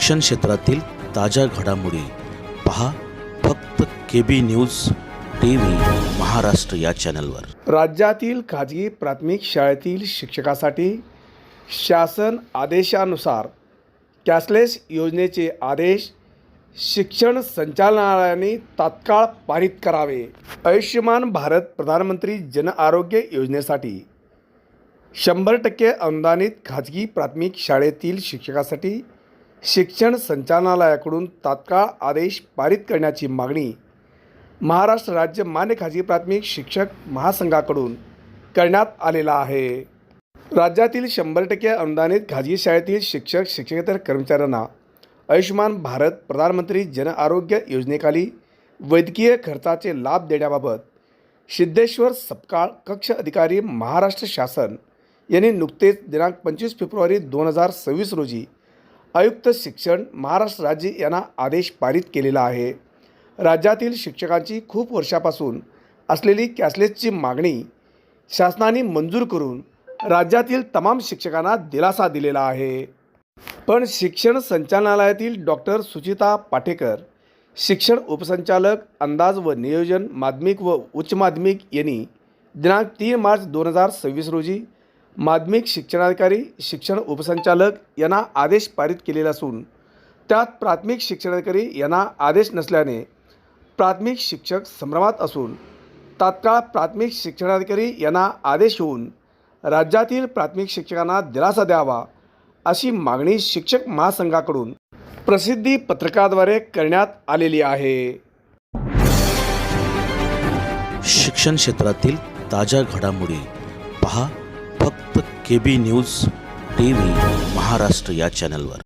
शिक्षण क्षेत्रातील ताज्या घडामोडी पहा फक्त KB न्यूज TV महाराष्ट्र या चॅनलवर। राज्यातील खाजगी प्राथमिक शाळेतील शिक्षकासाठी शासन आदेशानुसार कॅशलेस योजनेचे आदेश शिक्षण संचालनालयाने तात्काळ पारित करावे। आयुष्यमान भारत प्रधानमंत्री जन आरोग्य योजनेसाठी 100% अनुदानित खाजगी प्राथमिक शाळेतील शिक्षकासाठी शिक्षण संचालनालयाकडून तात्काळ आदेश पारित करण्याची मागणी महाराष्ट्र राज्य मान्य खाजगी प्राथमिक शिक्षक महासंघाकडून करण्यात आलेला आहे। राज्यातील 100% अनुदानित खाजगी शाळेतील शिक्षक शिक्षकेतर कर्मचाऱ्यांना आयुष्यमान भारत प्रधानमंत्री जन आरोग्य योजनेखाली वैद्यकीय खर्चाचे लाभ देण्याबाबत सिद्धेश्वर सपकाळ कक्ष अधिकारी महाराष्ट्र शासन यांनी नुकतेच दिनांक 25 फेब्रुवारी 2026 रोजी आयुक्त शिक्षण महाराष्ट्र राज्य यांना आदेश पारित केलेला आहे। राज्यातील शिक्षकांची खूप वर्षापासून असलेली कॅशलेसची मागणी शासनाने मंजूर करून राज्यातील तमाम शिक्षकांना दिलासा दिलेला आहे। पण शिक्षण संचालनालयातील डॉक्टर सुचिता पाटेकर, शिक्षण उपसंचालक अंदाज व नियोजन माध्यमिक व उच्च माध्यमिक यांनी दिनांक 3 मार्च 2026 रोजी माध्यमिक शिक्षणाधिकारी शिक्षण उपसंचालक यांना आदेश पारित केलेला असून त्यात प्राथमिक शिक्षणाधिकारी यांना आदेश नसल्याने प्राथमिक शिक्षक संभ्रमात असून तात्काळ प्राथमिक शिक्षणाधिकारी यांना आदेश होऊन राज्यातील प्राथमिक शिक्षकांना दिलासा द्यावा अशी मागणी शिक्षक महासंघाकडून प्रसिद्धी पत्रकाद्वारे करण्यात आलेली आहे। शिक्षण क्षेत्रातील ताज्या घडामोडी पहा फक्त KB न्यूज TV महाराष्ट्र या चॅनलवर।